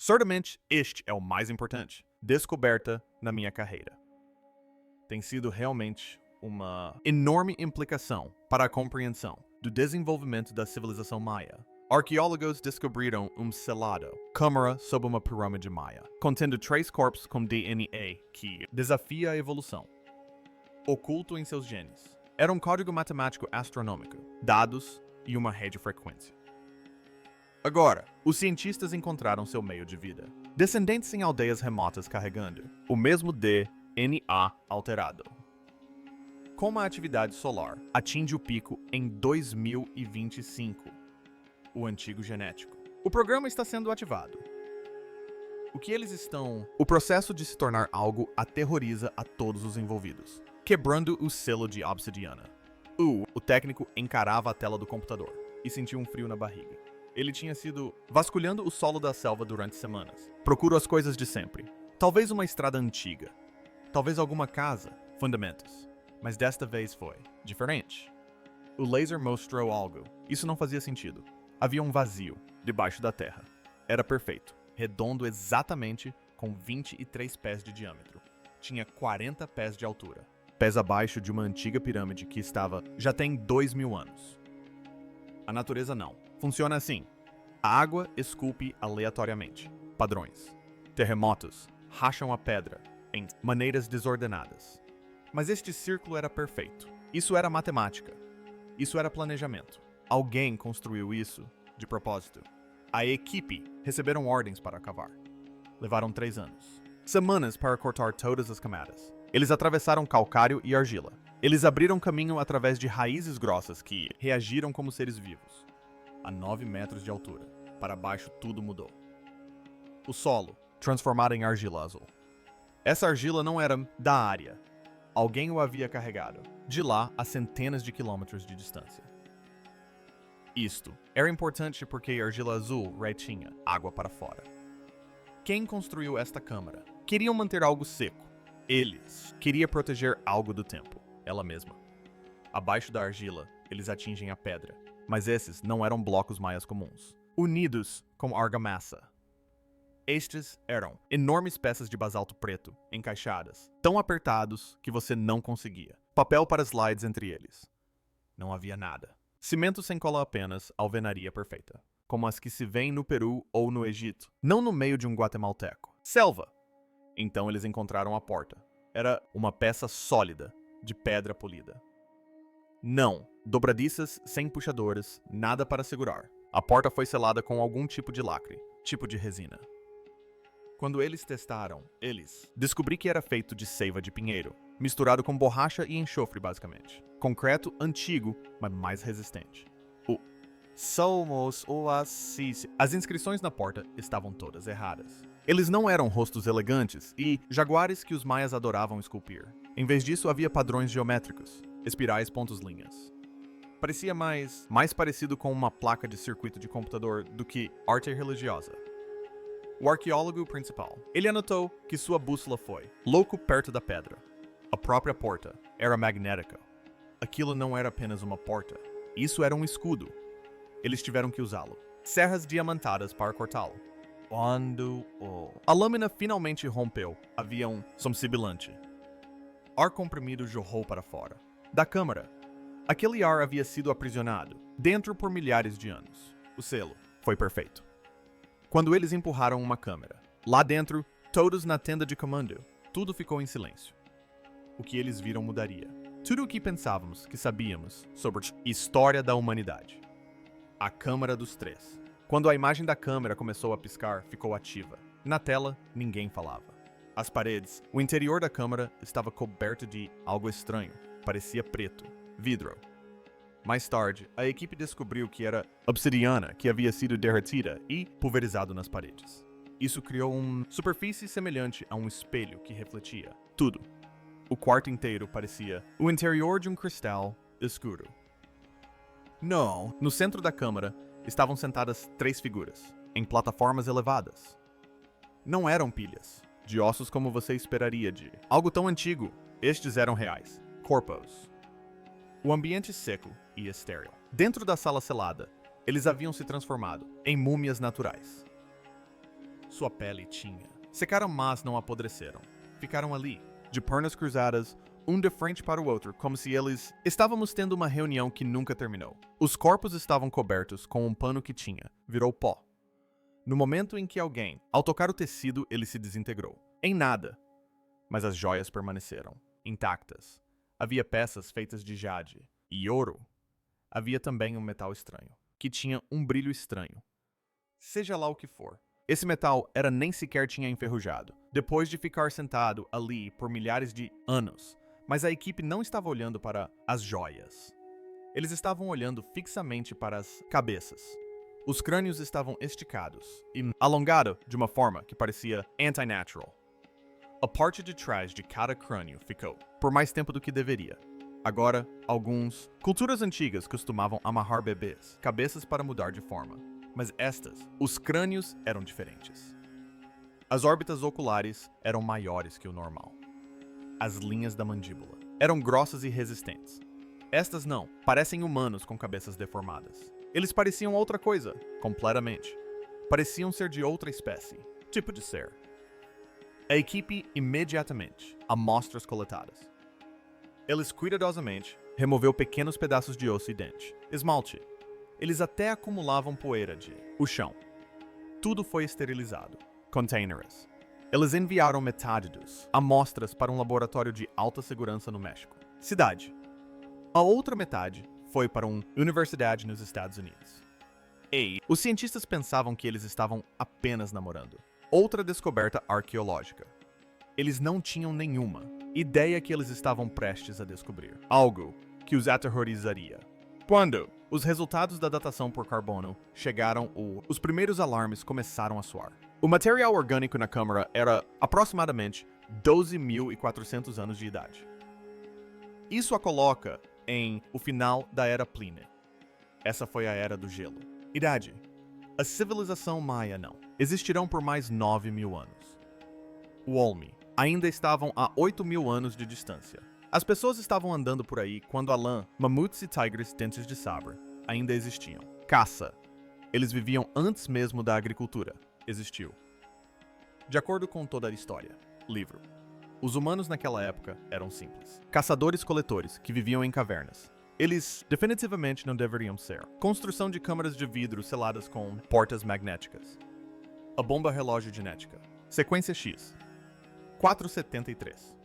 Certamente, este é o mais importante. Descoberta na minha carreira. Tem sido realmente uma enorme implicação para a compreensão do desenvolvimento da civilização maia. Arqueólogos descobriram selado, câmara sob uma pirâmide maia, contendo 3 corpos com DNA que desafia a evolução. Oculto em seus genes. Era um código matemático astronômico, dados e uma rede frequência. Agora, os cientistas encontraram seu meio de vida. Descendentes em aldeias remotas carregando o mesmo DNA alterado. Como a atividade solar atinge o pico em 2025, o antigo genético. O programa está sendo ativado. O que eles estão... O processo de se tornar algo aterroriza a todos os envolvidos, quebrando o selo de obsidiana. O técnico encarava a tela do computador e sentiu um frio na barriga. Ele tinha sido vasculhando o solo da selva durante semanas. Procuro as coisas de sempre. Talvez uma estrada antiga. Talvez alguma casa. Fundamentos. Mas desta vez foi diferente. O laser mostrou algo. Isso não fazia sentido. Havia um vazio debaixo da terra. Era perfeito. Redondo exatamente com 23 pés de diâmetro. Tinha 40 pés de altura. Pés abaixo de uma antiga pirâmide que estava já tem 2.000 anos. A natureza não. Funciona assim. A água esculpe aleatoriamente. Padrões. Terremotos racham a pedra em maneiras desordenadas. Mas este círculo era perfeito. Isso era matemática. Isso era planejamento. Alguém construiu isso de propósito. A equipe receberam ordens para cavar. Levaram 3 anos. Semanas para cortar todas as camadas. Eles atravessaram calcário e argila. Eles abriram caminho através de raízes grossas que reagiram como seres vivos. A 9 metros de altura. Para baixo tudo mudou. O solo, transformado em argila azul. Essa argila não era da área. Alguém o havia carregado, de lá a centenas de quilômetros de distância. Isto era importante porque a argila azul retinha água para fora. Quem construiu esta câmara? Queriam manter algo seco. Eles queriam proteger algo do tempo, ela mesma. Abaixo da argila, eles atingem a pedra. Mas esses não eram blocos maias comuns, unidos com argamassa. Estes eram enormes peças de basalto preto, encaixadas, tão apertados que você não conseguia. Papel para slides entre eles. Não havia nada. Cimento sem cola apenas, alvenaria perfeita. Como as que se vêem no Peru ou no Egito, não no meio de um guatemalteco. Selva! Então eles encontraram a porta. Era uma peça sólida, de pedra polida. Não, dobradiças sem puxadores, nada para segurar. A porta foi selada com algum tipo de lacre, tipo de resina. Quando eles testaram, descobri que era feito de seiva de pinheiro, misturado com borracha e enxofre basicamente. Concreto antigo, mas mais resistente. Somos oásis. As inscrições na porta estavam todas erradas. Eles não eram rostos elegantes e jaguares que os maias adoravam esculpir. Em vez disso, havia padrões geométricos, espirais pontos-linhas. Parecia mais parecido com uma placa de circuito de computador do que arte religiosa. O arqueólogo principal. Ele anotou que sua bússola foi louco perto da pedra. A própria porta era magnética. Aquilo não era apenas uma porta. Isso era um escudo. Eles tiveram que usá-lo. Serras diamantadas para cortá-lo. Quando a lâmina finalmente rompeu, havia um som sibilante. Ar comprimido jorrou para fora. Da câmara. Aquele ar havia sido aprisionado, dentro por milhares de anos. O selo foi perfeito. Quando eles empurraram uma câmera, lá dentro, todos na tenda de comando, tudo ficou em silêncio. O que eles viram mudaria. Tudo o que pensávamos que sabíamos sobre a história da humanidade. A Câmara dos Três. Quando a imagem da câmera começou a piscar, ficou ativa. Na tela, ninguém falava. As paredes, o interior da câmara estava coberto de algo estranho. Parecia preto. Vidro. Mais tarde, a equipe descobriu que era obsidiana que havia sido derretida e pulverizado nas paredes. Isso criou uma superfície semelhante a um espelho que refletia tudo. O quarto inteiro parecia o interior de um cristal escuro. Não, no centro da câmara estavam sentadas 3 figuras, em plataformas elevadas. Não eram pilhas, de ossos como você esperaria de algo tão antigo. Estes eram reais, corpos. O ambiente seco e estéril. Dentro da sala selada, eles haviam se transformado em múmias naturais. sua pele tinha. Secaram, mas não apodreceram. Ficaram ali, de pernas cruzadas, um de frente para o outro, como se eles estávamos tendo uma reunião que nunca terminou. Os corpos estavam cobertos com um pano que virou pó. No momento em que alguém, ao tocar o tecido, ele se desintegrou. Em nada. Mas as joias permaneceram, intactas. Havia peças feitas de jade e ouro. Havia também um metal estranho, que tinha um brilho estranho. Seja lá o que for. Esse metal nem sequer tinha enferrujado, depois de ficar sentado ali por milhares de anos. Mas a equipe não estava olhando para as joias. Eles estavam olhando fixamente para as cabeças. Os crânios estavam esticados e alongados de uma forma que parecia anti-natural. A parte de trás de cada crânio ficou, por mais tempo do que deveria. Agora, culturas antigas costumavam amarrar bebês, cabeças para mudar de forma. Mas os crânios eram diferentes. As órbitas oculares eram maiores que o normal. As linhas da mandíbula eram grossas e resistentes. Estas não, parecem humanos com cabeças deformadas. Eles pareciam outra coisa, completamente. Pareciam ser de outra espécie, tipo de ser. A equipe imediatamente, amostras coletadas. Eles cuidadosamente removeu pequenos pedaços de osso e dente, esmalte. Eles até acumulavam poeira o chão. Tudo foi esterilizado. Containers. Eles enviaram metade dos amostras para um laboratório de alta segurança no México. Cidade. A outra metade foi para uma universidade nos Estados Unidos. Os cientistas pensavam que eles estavam apenas namorando. Outra descoberta arqueológica. Eles não tinham nenhuma ideia que eles estavam prestes a descobrir. Algo que os aterrorizaria. Quando os resultados da datação por carbono chegaram, os primeiros alarmes começaram a soar. O material orgânico na câmara era aproximadamente 12.400 anos de idade. Isso a coloca em o final da Era Plínea. Essa foi a Era do Gelo. Idade. A civilização maia não. Existirão por mais 9.000 anos. O Olme ainda estavam a 8.000 anos de distância. As pessoas estavam andando por aí quando a lã, mamutes e tigres dentes de sabre ainda existiam. Caça. Eles viviam antes mesmo da agricultura. Existiu. De acordo com toda a história. Livro. Os humanos naquela época eram simples. Caçadores-coletores que viviam em cavernas. Eles definitivamente não deveriam ser. Construção de câmaras de vidro seladas com portas magnéticas. A bomba relógio genética. Sequência X. 473.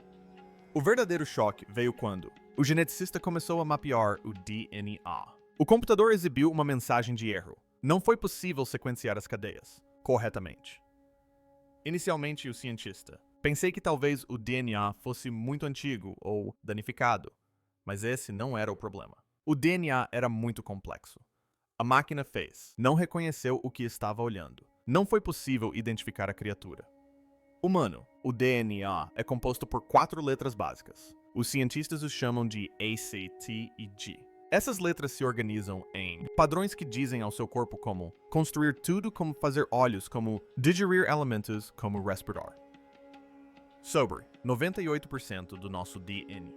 O verdadeiro choque veio quando o geneticista começou a mapear o DNA. O computador exibiu uma mensagem de erro. Não foi possível sequenciar as cadeias corretamente. Inicialmente, o cientista. Pensei que talvez o DNA fosse muito antigo ou danificado, mas esse não era o problema. O DNA era muito complexo. A máquina não reconheceu o que estava olhando. Não foi possível identificar a criatura. Humano, o DNA é composto por 4 letras básicas. Os cientistas os chamam de A, C, T e G. Essas letras se organizam em padrões que dizem ao seu corpo como construir tudo, como fazer olhos, como digerir elementos, como respirar. Sobre 98% do nosso DNA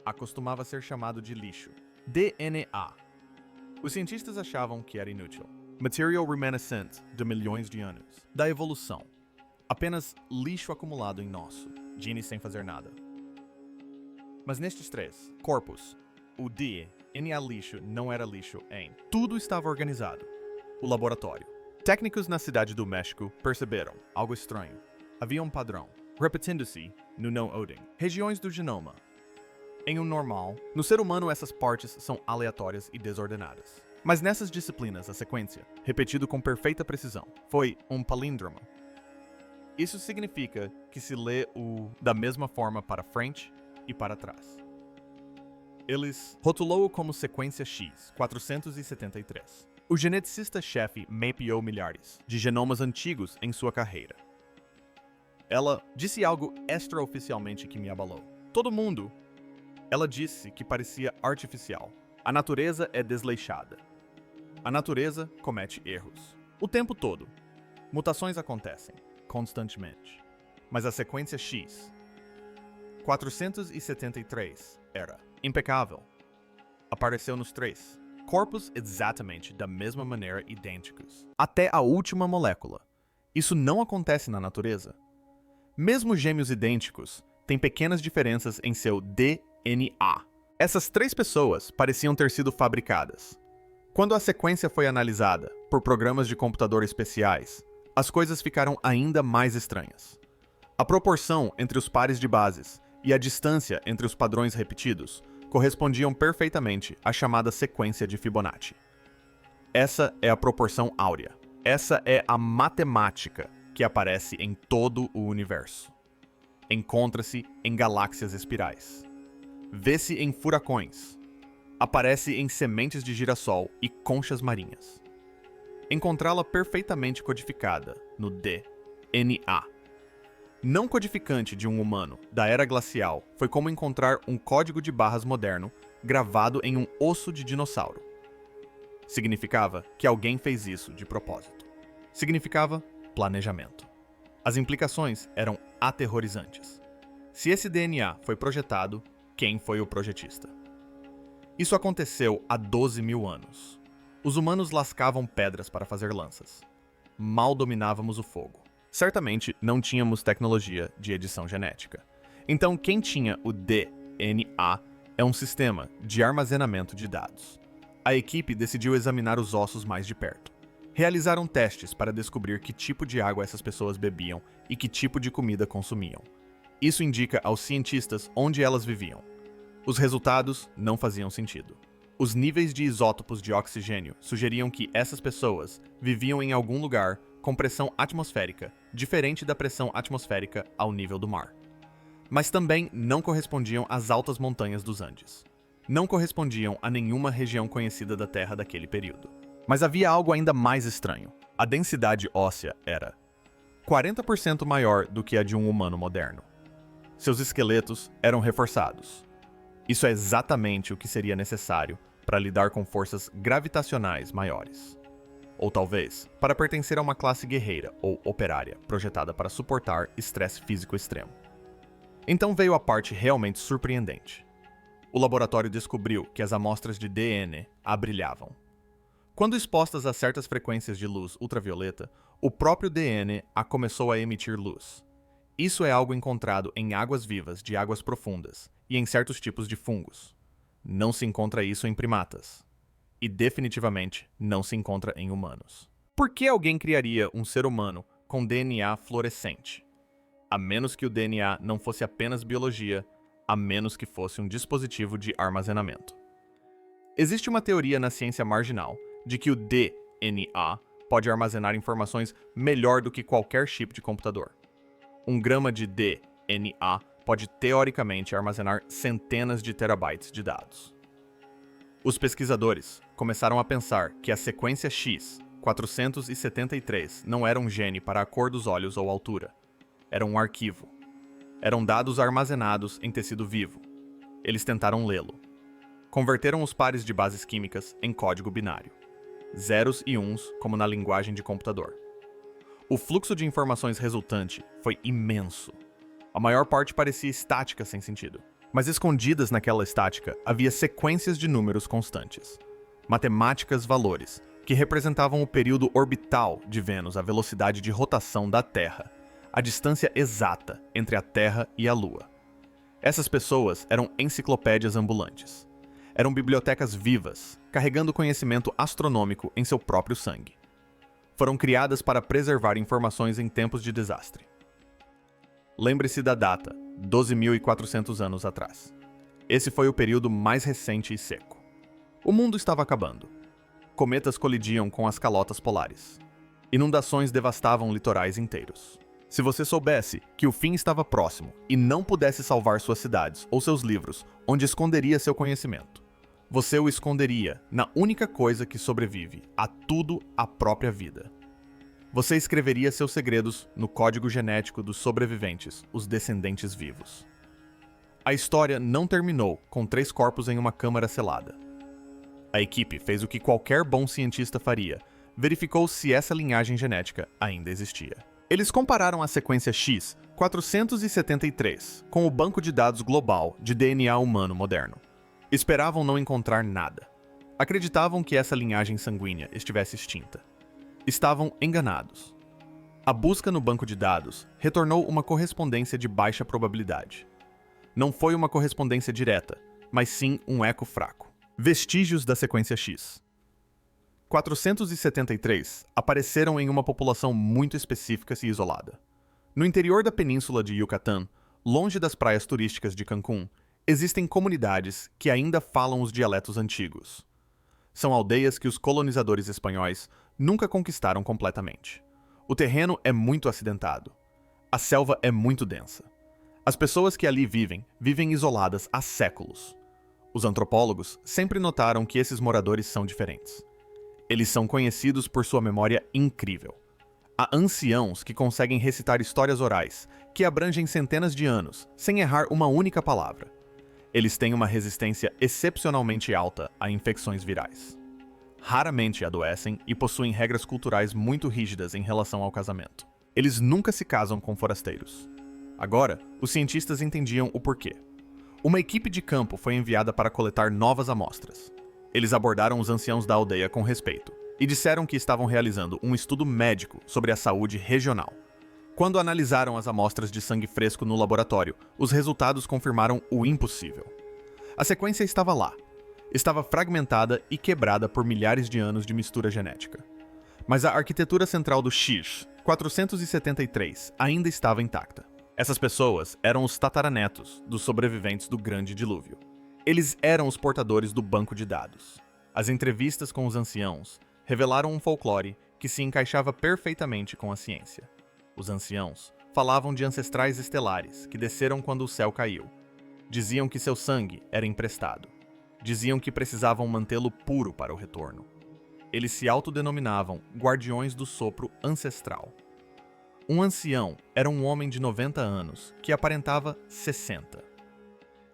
acostumava ser chamado de lixo. DNA. Os cientistas achavam que era inútil. Material reminiscent de milhões de anos. Da evolução. Apenas lixo acumulado em nosso. Genes sem fazer nada. Mas nestes 3, corpos, o DNA lixo não era lixo em. Tudo estava organizado. O laboratório. Técnicos na cidade do México perceberam algo estranho. Havia um padrão, repetindo-se no não-oding. Regiões do genoma. Em um normal, no ser humano essas partes são aleatórias e desordenadas. Mas nessas disciplinas, a sequência, repetido com perfeita precisão, foi um palíndromo. Isso significa que se lê da mesma forma para frente e para trás. Eles rotulou-o como sequência X, 473. O geneticista-chefe mapeou milhares de genomas antigos em sua carreira. Ela disse algo extraoficialmente que me abalou. Todo mundo. Ela disse que parecia artificial. A natureza é desleixada. A natureza comete erros. O tempo todo. Mutações acontecem, constantemente. Mas a sequência X, 473, era impecável. Apareceu nos 3. Corpos exatamente da mesma maneira idênticos. Até a última molécula. Isso não acontece na natureza. Mesmo gêmeos idênticos têm pequenas diferenças em seu DNA. Essas 3 pessoas pareciam ter sido fabricadas. Quando a sequência foi analisada por programas de computador especiais, as coisas ficaram ainda mais estranhas. A proporção entre os pares de bases e a distância entre os padrões repetidos correspondiam perfeitamente à chamada sequência de Fibonacci. Essa é a proporção áurea. Essa é a matemática que aparece em todo o universo. Encontra-se em galáxias espirais. Vê-se em furacões. Aparece em sementes de girassol e conchas marinhas. Encontrá-la perfeitamente codificada no DNA. Não codificante de um humano da era glacial foi como encontrar um código de barras moderno gravado em um osso de dinossauro. Significava que alguém fez isso de propósito. Significava planejamento. As implicações eram aterrorizantes. Se esse DNA foi projetado, quem foi o projetista? Isso aconteceu há 12 mil anos. Os humanos lascavam pedras para fazer lanças. Mal dominávamos o fogo. Certamente não tínhamos tecnologia de edição genética. Então, quem tinha o DNA é um sistema de armazenamento de dados. A equipe decidiu examinar os ossos mais de perto. Realizaram testes para descobrir que tipo de água essas pessoas bebiam e que tipo de comida consumiam. Isso indica aos cientistas onde elas viviam. Os resultados não faziam sentido. Os níveis de isótopos de oxigênio sugeriam que essas pessoas viviam em algum lugar com pressão atmosférica, diferente da pressão atmosférica ao nível do mar. Mas também não correspondiam às altas montanhas dos Andes. Não correspondiam a nenhuma região conhecida da Terra daquele período. Mas havia algo ainda mais estranho. A densidade óssea era 40% maior do que a de um humano moderno. Seus esqueletos eram reforçados. Isso é exatamente o que seria necessário para lidar com forças gravitacionais maiores. Ou talvez, para pertencer a uma classe guerreira ou operária projetada para suportar estresse físico extremo. Então veio a parte realmente surpreendente. O laboratório descobriu que as amostras de DNA brilhavam. Quando expostas a certas frequências de luz ultravioleta, o próprio DNA começou a emitir luz. Isso é algo encontrado em águas vivas de águas profundas e em certos tipos de fungos. Não se encontra isso em primatas. E definitivamente não se encontra em humanos. Por que alguém criaria um ser humano com DNA fluorescente? A menos que o DNA não fosse apenas biologia, a menos que fosse um dispositivo de armazenamento. Existe uma teoria na ciência marginal de que o DNA pode armazenar informações melhor do que qualquer chip de computador. 1 grama de DNA pode teoricamente armazenar centenas de terabytes de dados. Os pesquisadores começaram a pensar que a sequência X, 473, não era um gene para a cor dos olhos ou altura. Era um arquivo. Eram dados armazenados em tecido vivo. Eles tentaram lê-lo. Converteram os pares de bases químicas em código binário. Zeros e uns, como na linguagem de computador. O fluxo de informações resultante foi imenso. A maior parte parecia estática sem sentido. Mas escondidas naquela estática havia sequências de números constantes. Matemáticas valores, que representavam o período orbital de Vênus, a velocidade de rotação da Terra, a distância exata entre a Terra e a Lua. Essas pessoas eram enciclopédias ambulantes. Eram bibliotecas vivas, carregando conhecimento astronômico em seu próprio sangue. Foram criadas para preservar informações em tempos de desastre. Lembre-se da data, 12.400 anos atrás. Esse foi o período mais recente e seco. O mundo estava acabando. Cometas colidiam com as calotas polares. Inundações devastavam litorais inteiros. Se você soubesse que o fim estava próximo e não pudesse salvar suas cidades ou seus livros, onde esconderia seu conhecimento, você o esconderia na única coisa que sobrevive a tudo, a própria vida. Você escreveria seus segredos no código genético dos sobreviventes, os descendentes vivos. A história não terminou com 3 corpos em uma câmara selada. A equipe fez o que qualquer bom cientista faria, verificou se essa linhagem genética ainda existia. Eles compararam a sequência X 473 com o banco de dados global de DNA humano moderno. Esperavam não encontrar nada. Acreditavam que essa linhagem sanguínea estivesse extinta. Estavam enganados. A busca no banco de dados retornou uma correspondência de baixa probabilidade. Não foi uma correspondência direta, mas sim um eco fraco. Vestígios da sequência X. 473 apareceram em uma população muito específica e isolada. No interior da península de Yucatán, longe das praias turísticas de Cancún, existem comunidades que ainda falam os dialetos antigos. São aldeias que os colonizadores espanhóis nunca conquistaram completamente. O terreno é muito acidentado. A selva é muito densa. As pessoas que ali vivem isoladas há séculos. Os antropólogos sempre notaram que esses moradores são diferentes. Eles são conhecidos por sua memória incrível. Há anciãos que conseguem recitar histórias orais, que abrangem centenas de anos, sem errar uma única palavra. Eles têm uma resistência excepcionalmente alta a infecções virais. Raramente adoecem e possuem regras culturais muito rígidas em relação ao casamento. Eles nunca se casam com forasteiros. Agora, os cientistas entendiam o porquê. Uma equipe de campo foi enviada para coletar novas amostras. Eles abordaram os anciãos da aldeia com respeito e disseram que estavam realizando um estudo médico sobre a saúde regional. Quando analisaram as amostras de sangue fresco no laboratório, os resultados confirmaram o impossível. A sequência estava lá. Estava fragmentada e quebrada por milhares de anos de mistura genética. Mas a arquitetura central do X, 473, ainda estava intacta. Essas pessoas eram os tataranetos dos sobreviventes do Grande Dilúvio. Eles eram os portadores do banco de dados. As entrevistas com os anciãos revelaram um folclore que se encaixava perfeitamente com a ciência. Os anciãos falavam de ancestrais estelares que desceram quando o céu caiu. Diziam que seu sangue era emprestado. Diziam que precisavam mantê-lo puro para o retorno. Eles se autodenominavam guardiões do sopro ancestral. Um ancião era um homem de 90 anos que aparentava 60.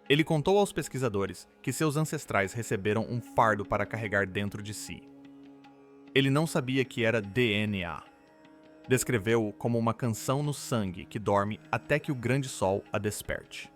Ele contou aos pesquisadores que seus ancestrais receberam um fardo para carregar dentro de si. Ele não sabia que era DNA. Descreveu-o como uma canção no sangue que dorme até que o grande sol a desperte.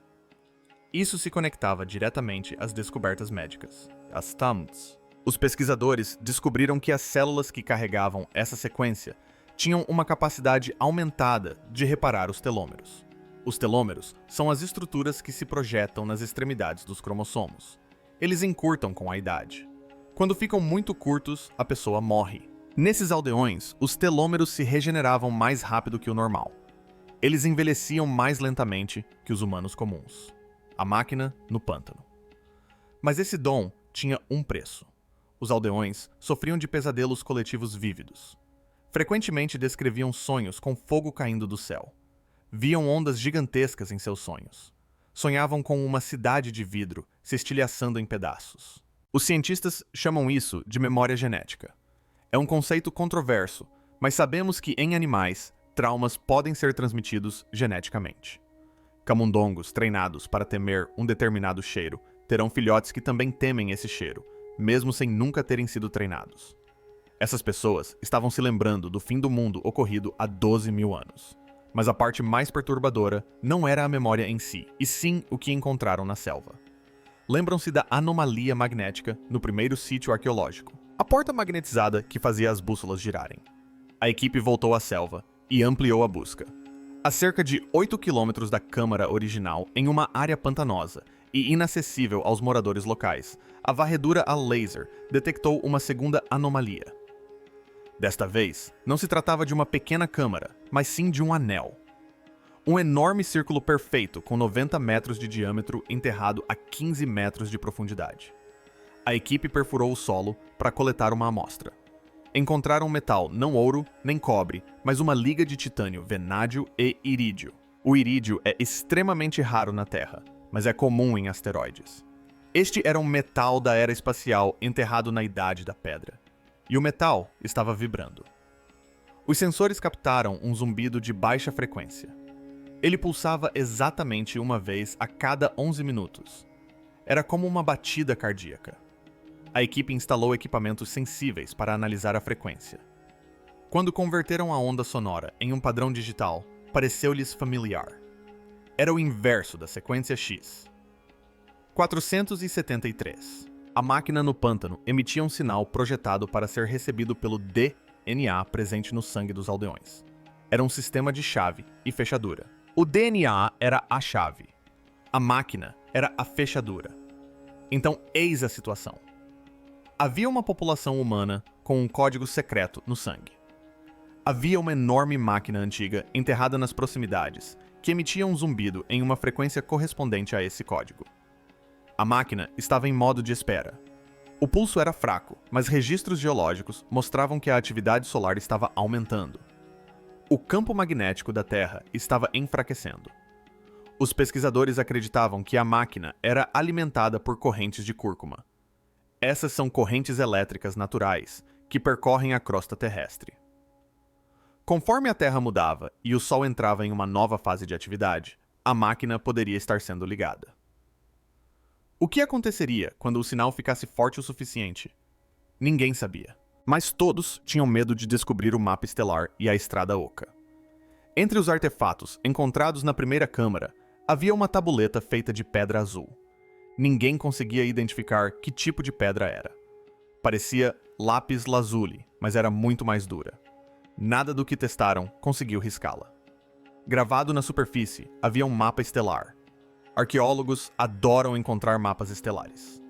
Isso se conectava diretamente às descobertas médicas, as TAMDs. Os pesquisadores descobriram que as células que carregavam essa sequência tinham uma capacidade aumentada de reparar os telômeros. Os telômeros são as estruturas que se projetam nas extremidades dos cromossomos. Eles encurtam com a idade. Quando ficam muito curtos, a pessoa morre. Nesses aldeões, os telômeros se regeneravam mais rápido que o normal. Eles envelheciam mais lentamente que os humanos comuns. A máquina no pântano. Mas esse dom tinha um preço. Os aldeões sofriam de pesadelos coletivos vívidos. Frequentemente descreviam sonhos com fogo caindo do céu. Viam ondas gigantescas em seus sonhos. Sonhavam com uma cidade de vidro se estilhaçando em pedaços. Os cientistas chamam isso de memória genética. É um conceito controverso, mas sabemos que em animais, traumas podem ser transmitidos geneticamente. Camundongos treinados para temer um determinado cheiro terão filhotes que também temem esse cheiro, mesmo sem nunca terem sido treinados. Essas pessoas estavam se lembrando do fim do mundo ocorrido há 12 mil anos. Mas a parte mais perturbadora não era a memória em si, e sim o que encontraram na selva. Lembram-se da anomalia magnética no primeiro sítio arqueológico, a porta magnetizada que fazia as bússolas girarem. A equipe voltou à selva e ampliou a busca. A cerca de 8 quilômetros da câmara original, em uma área pantanosa e inacessível aos moradores locais, a varredura a laser detectou uma segunda anomalia. Desta vez, não se tratava de uma pequena câmara, mas sim de um anel. Um enorme círculo perfeito com 90 metros de diâmetro enterrado a 15 metros de profundidade. A equipe perfurou o solo para coletar uma amostra. Encontraram metal não ouro nem cobre, mas uma liga de titânio, vanádio e irídio. O irídio é extremamente raro na Terra, mas é comum em asteroides. Este era um metal da era espacial enterrado na Idade da Pedra. E o metal estava vibrando. Os sensores captaram um zumbido de baixa frequência. Ele pulsava exatamente uma vez a cada 11 minutos. Era como uma batida cardíaca. A equipe instalou equipamentos sensíveis para analisar a frequência. Quando converteram a onda sonora em um padrão digital, pareceu-lhes familiar. Era o inverso da sequência X. 473. A máquina no pântano emitia um sinal projetado para ser recebido pelo DNA presente no sangue dos aldeões. era um sistema de chave e fechadura. O DNA era a chave. A máquina era a fechadura. Então, eis a situação. Havia uma população humana com um código secreto no sangue. Havia uma enorme máquina antiga enterrada nas proximidades, que emitia um zumbido em uma frequência correspondente a esse código. A máquina estava em modo de espera. O pulso era fraco, mas registros geológicos mostravam que a atividade solar estava aumentando. O campo magnético da Terra estava enfraquecendo. Os pesquisadores acreditavam que a máquina era alimentada por correntes de cúrcuma. Essas são correntes elétricas naturais que percorrem a crosta terrestre. Conforme a Terra mudava e o Sol entrava em uma nova fase de atividade, a máquina poderia estar sendo ligada. O que aconteceria quando o sinal ficasse forte o suficiente? Ninguém sabia. Mas todos tinham medo de descobrir o mapa estelar e a Estrada Oca. Entre os artefatos encontrados na primeira câmara, havia uma tabuleta feita de pedra azul. Ninguém conseguia identificar que tipo de pedra era. Parecia lápis lazuli, mas era muito mais dura. Nada do que testaram conseguiu riscá-la. Gravado na superfície, havia um mapa estelar. Arqueólogos adoram encontrar mapas estelares.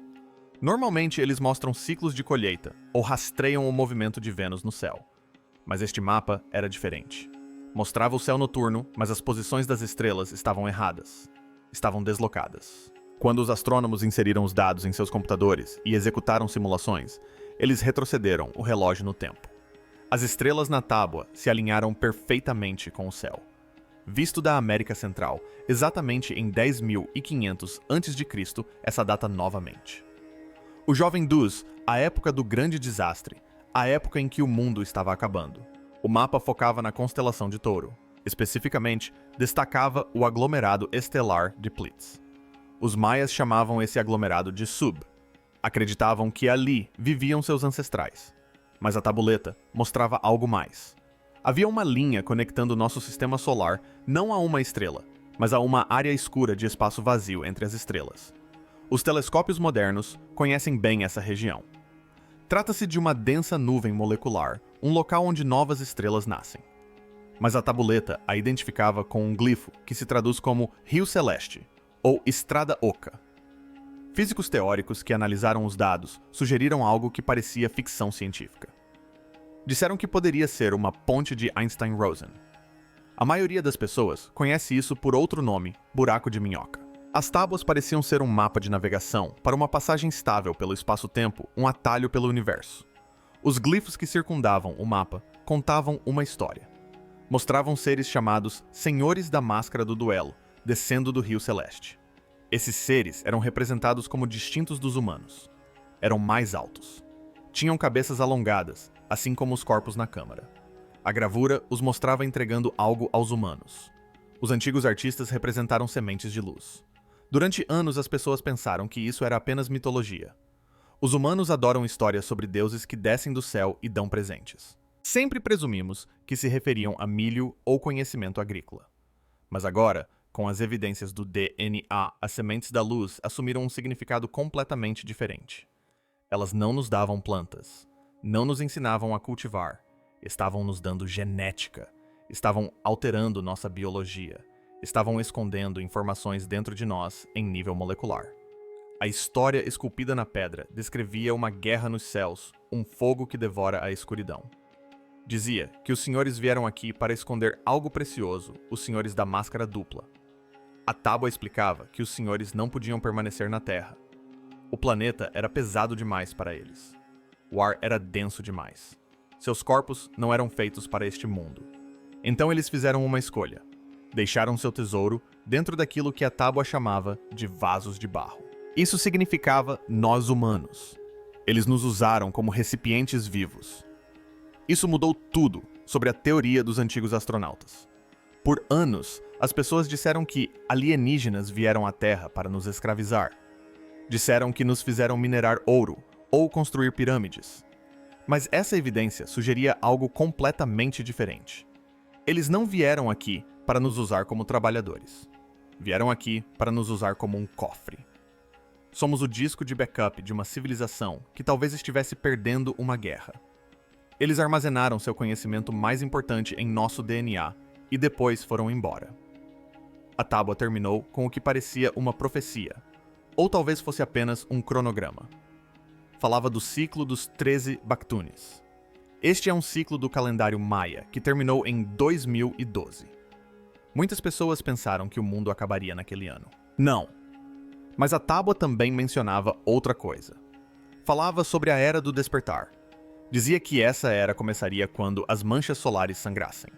Normalmente eles mostram ciclos de colheita ou rastreiam o movimento de Vênus no céu. Mas este mapa era diferente. Mostrava o céu noturno, mas as posições das estrelas estavam erradas. Estavam deslocadas. Quando os astrônomos inseriram os dados em seus computadores e executaram simulações, eles retrocederam o relógio no tempo. As estrelas na tábua se alinharam perfeitamente com o céu. Visto da América Central, exatamente em 10.500 a.C., essa data novamente. O jovem Duz, a época do grande desastre, a época em que o mundo estava acabando. O mapa focava na constelação de Touro. Especificamente, destacava o aglomerado estelar de Plitz. Os maias chamavam esse aglomerado de Sub. Acreditavam que ali viviam seus ancestrais. Mas a tabuleta mostrava algo mais. Havia uma linha conectando nosso sistema solar não a uma estrela, mas a uma área escura de espaço vazio entre as estrelas. Os telescópios modernos conhecem bem essa região. Trata-se de uma densa nuvem molecular, um local onde novas estrelas nascem. Mas a tabuleta a identificava com um glifo que se traduz como Rio Celeste, ou Estrada Oca. Físicos teóricos que analisaram os dados sugeriram algo que parecia ficção científica. Disseram que poderia ser uma ponte de Einstein-Rosen. A maioria das pessoas conhece isso por outro nome, buraco de minhoca. As tábuas pareciam ser um mapa de navegação para uma passagem estável pelo espaço-tempo, um atalho pelo universo. Os glifos que circundavam o mapa contavam uma história. Mostravam seres chamados Senhores da Máscara do Duelo, descendo do Rio Celeste. Esses seres eram representados como distintos dos humanos. Eram mais altos. Tinham cabeças alongadas, assim como os corpos na câmara. A gravura os mostrava entregando algo aos humanos. Os antigos artistas representaram sementes de luz. Durante anos as pessoas pensaram que isso era apenas mitologia. Os humanos adoram histórias sobre deuses que descem do céu e dão presentes. Sempre presumimos que se referiam a milho ou conhecimento agrícola. Mas agora, com as evidências do DNA, as sementes da luz assumiram um significado completamente diferente. Elas não nos davam plantas, não nos ensinavam a cultivar, estavam nos dando genética, estavam alterando nossa biologia, estavam escondendo informações dentro de nós em nível molecular. A história esculpida na pedra descrevia uma guerra nos céus, um fogo que devora a escuridão. Dizia que os senhores vieram aqui para esconder algo precioso, os senhores da máscara dupla. A tábua explicava que os senhores não podiam permanecer na Terra. O planeta era pesado demais para eles. O ar era denso demais. Seus corpos não eram feitos para este mundo. Então eles fizeram uma escolha. Deixaram seu tesouro dentro daquilo que a tábua chamava de vasos de barro. Isso significava nós humanos. Eles nos usaram como recipientes vivos. Isso mudou tudo sobre a teoria dos antigos astronautas. Por anos, as pessoas disseram que alienígenas vieram à Terra para nos escravizar. Disseram que nos fizeram minerar ouro ou construir pirâmides. Mas essa evidência sugeria algo completamente diferente. Eles não vieram aqui para nos usar como trabalhadores. Vieram aqui para nos usar como um cofre. Somos o disco de backup de uma civilização que talvez estivesse perdendo uma guerra. Eles armazenaram seu conhecimento mais importante em nosso DNA e depois foram embora. A tábua terminou com o que parecia uma profecia, ou talvez fosse apenas um cronograma. Falava do ciclo dos 13 Bactunes. Este é um ciclo do calendário Maia, que terminou em 2012. Muitas pessoas pensaram que o mundo acabaria naquele ano. Não. Mas a tábua também mencionava outra coisa. Falava sobre a Era do Despertar. Dizia que essa era começaria quando as manchas solares sangrassem.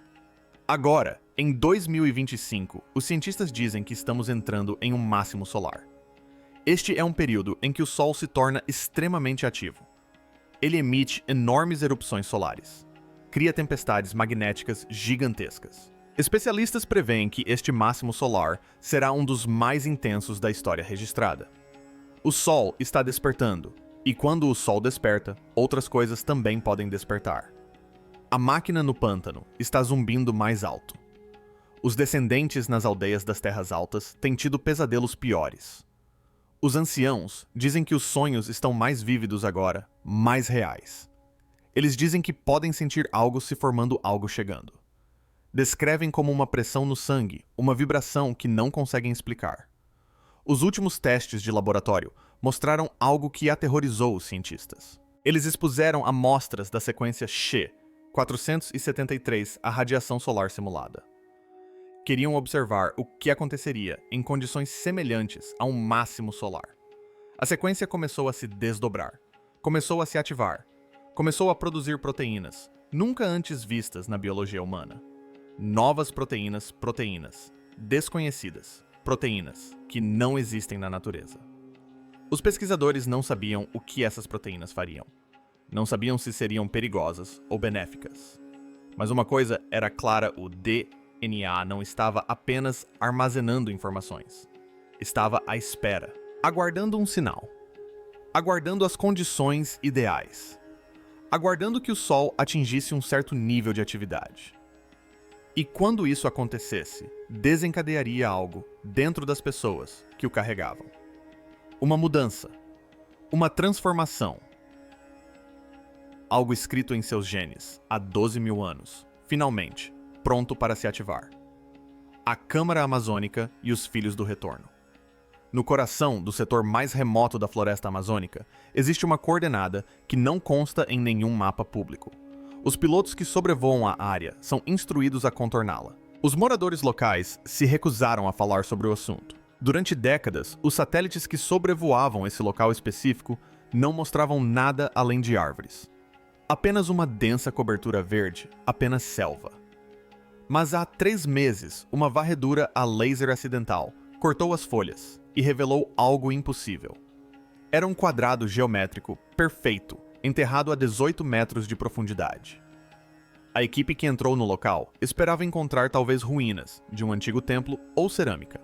Agora, em 2025, os cientistas dizem que estamos entrando em um máximo solar. Este é um período em que o Sol se torna extremamente ativo. Ele emite enormes erupções solares. Cria tempestades magnéticas gigantescas. Especialistas preveem que este máximo solar será um dos mais intensos da história registrada. O Sol está despertando, e quando o Sol desperta, outras coisas também podem despertar. A máquina no pântano está zumbindo mais alto. Os descendentes nas aldeias das terras altas têm tido pesadelos piores. Os anciãos dizem que os sonhos estão mais vívidos agora, mais reais. Eles dizem que podem sentir algo se formando, algo chegando. Descrevem como uma pressão no sangue, uma vibração que não conseguem explicar. Os últimos testes de laboratório mostraram algo que aterrorizou os cientistas. Eles expuseram amostras da sequência Xê 473 à radiação solar simulada. Queriam observar o que aconteceria em condições semelhantes a um máximo solar. A sequência começou a se desdobrar, começou a se ativar, começou a produzir proteínas, nunca antes vistas na biologia humana. Novas proteínas, desconhecidas, proteínas que não existem na natureza. Os pesquisadores não sabiam o que essas proteínas fariam. Não sabiam se seriam perigosas ou benéficas. Mas uma coisa era clara: o DNA não estava apenas armazenando informações. Estava à espera, aguardando um sinal. Aguardando as condições ideais. Aguardando que o Sol atingisse um certo nível de atividade. E quando isso acontecesse, desencadearia algo dentro das pessoas que o carregavam. Uma mudança. Uma transformação. Algo escrito em seus genes há 12 mil anos, finalmente, pronto para se ativar. A Câmara Amazônica e os Filhos do Retorno. No coração do setor mais remoto da floresta amazônica, existe uma coordenada que não consta em nenhum mapa público. Os pilotos que sobrevoam a área são instruídos a contorná-la. Os moradores locais se recusaram a falar sobre o assunto. Durante décadas, os satélites que sobrevoavam esse local específico não mostravam nada além de árvores. Apenas uma densa cobertura verde, apenas selva. Mas há 3 meses, uma varredura a laser acidental cortou as folhas e revelou algo impossível. Era um quadrado geométrico perfeito, enterrado a 18 metros de profundidade. A equipe que entrou no local esperava encontrar talvez ruínas de um antigo templo ou cerâmica.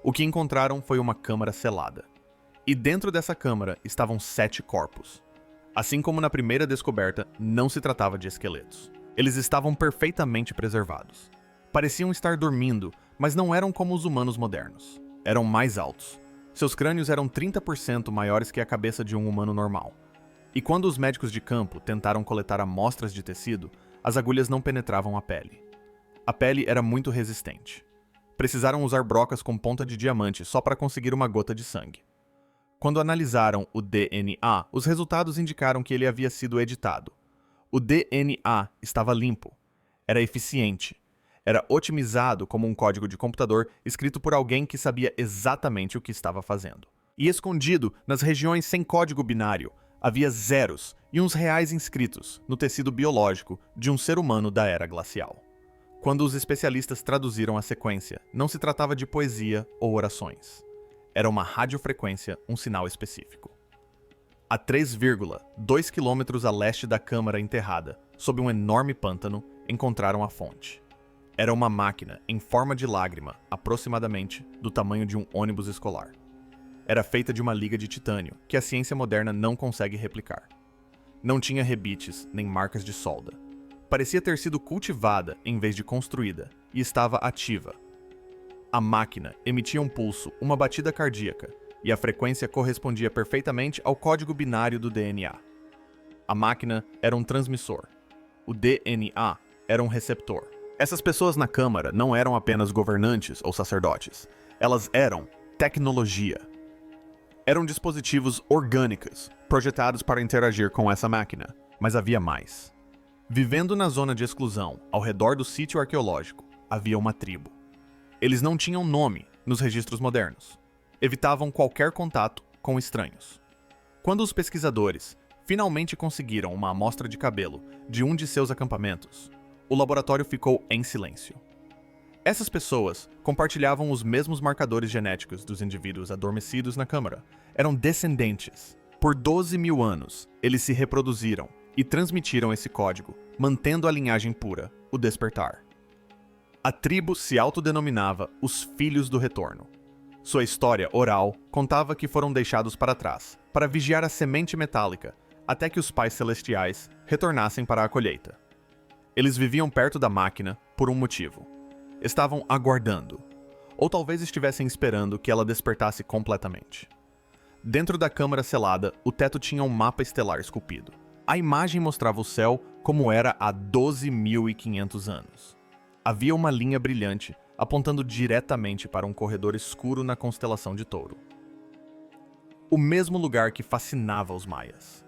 O que encontraram foi uma câmara selada. E dentro dessa câmara estavam 7 corpos. Assim como na primeira descoberta, não se tratava de esqueletos. Eles estavam perfeitamente preservados. Pareciam estar dormindo, mas não eram como os humanos modernos. Eram mais altos. Seus crânios eram 30% maiores que a cabeça de um humano normal. E quando os médicos de campo tentaram coletar amostras de tecido, as agulhas não penetravam a pele. A pele era muito resistente. Precisaram usar brocas com ponta de diamante só para conseguir uma gota de sangue. Quando analisaram o DNA, os resultados indicaram que ele havia sido editado. O DNA estava limpo. Era eficiente. Era otimizado como um código de computador escrito por alguém que sabia exatamente o que estava fazendo. E escondido nas regiões sem código binário, havia zeros e uns reais inscritos no tecido biológico de um ser humano da era glacial. Quando os especialistas traduziram a sequência, não se tratava de poesia ou orações. Era uma radiofrequência, um sinal específico. A 3,2 quilômetros a leste da câmara enterrada, sob um enorme pântano, encontraram a fonte. Era uma máquina em forma de lágrima, aproximadamente do tamanho de um ônibus escolar. Era feita de uma liga de titânio, que a ciência moderna não consegue replicar. Não tinha rebites nem marcas de solda. Parecia ter sido cultivada em vez de construída, e estava ativa. A máquina emitia um pulso, uma batida cardíaca, e a frequência correspondia perfeitamente ao código binário do DNA. A máquina era um transmissor, o DNA, era um receptor. Essas pessoas na Câmara não eram apenas governantes ou sacerdotes. Elas eram tecnologia. Eram dispositivos orgânicos, projetados para interagir com essa máquina. Mas havia mais. Vivendo na zona de exclusão, ao redor do sítio arqueológico, havia uma tribo. Eles não tinham nome nos registros modernos. Evitavam qualquer contato com estranhos. Quando os pesquisadores finalmente conseguiram uma amostra de cabelo de um de seus acampamentos, o laboratório ficou em silêncio. Essas pessoas compartilhavam os mesmos marcadores genéticos dos indivíduos adormecidos na Câmara. Eram descendentes. Por 12 mil anos, eles se reproduziram e transmitiram esse código, mantendo a linhagem pura, o despertar. A tribo se autodenominava os Filhos do Retorno. Sua história oral contava que foram deixados para trás, para vigiar a semente metálica, até que os pais celestiais retornassem para a colheita. Eles viviam perto da máquina por um motivo. Estavam aguardando, ou talvez estivessem esperando que ela despertasse completamente. Dentro da câmara selada, o teto tinha um mapa estelar esculpido. A imagem mostrava o céu como era há 12.500 anos. Havia uma linha brilhante apontando diretamente para um corredor escuro na constelação de Touro. O mesmo lugar que fascinava os maias.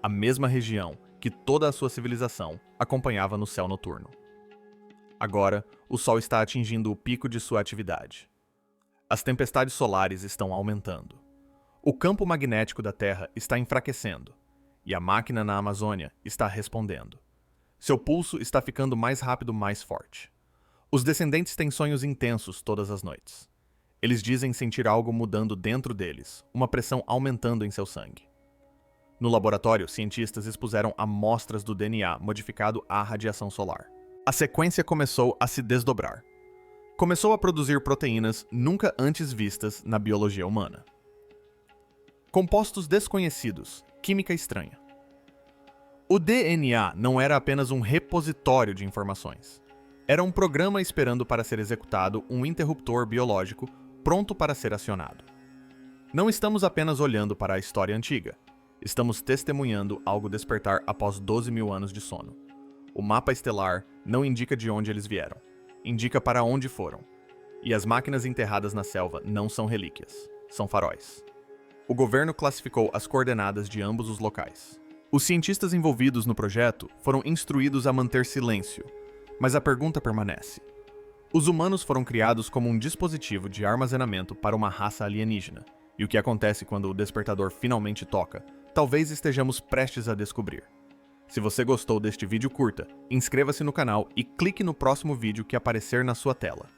A mesma região que toda a sua civilização acompanhava no céu noturno. Agora, o Sol está atingindo o pico de sua atividade. As tempestades solares estão aumentando. O campo magnético da Terra está enfraquecendo, e a máquina na Amazônia está respondendo. Seu pulso está ficando mais rápido, mais forte. Os descendentes têm sonhos intensos todas as noites. Eles dizem sentir algo mudando dentro deles, uma pressão aumentando em seu sangue. No laboratório, cientistas expuseram amostras do DNA modificado à radiação solar. A sequência começou a se desdobrar. Começou a produzir proteínas nunca antes vistas na biologia humana. Compostos desconhecidos, química estranha. O DNA não era apenas um repositório de informações. Era um programa esperando para ser executado, um interruptor biológico pronto para ser acionado. Não estamos apenas olhando para a história antiga. Estamos testemunhando algo despertar após 12 mil anos de sono. O mapa estelar não indica de onde eles vieram. Indica para onde foram. E as máquinas enterradas na selva não são relíquias. São faróis. O governo classificou as coordenadas de ambos os locais. Os cientistas envolvidos no projeto foram instruídos a manter silêncio. Mas a pergunta permanece. Os humanos foram criados como um dispositivo de armazenamento para uma raça alienígena. E o que acontece quando o despertador finalmente toca, talvez estejamos prestes a descobrir. Se você gostou deste vídeo, curta, inscreva-se no canal e clique no próximo vídeo que aparecer na sua tela.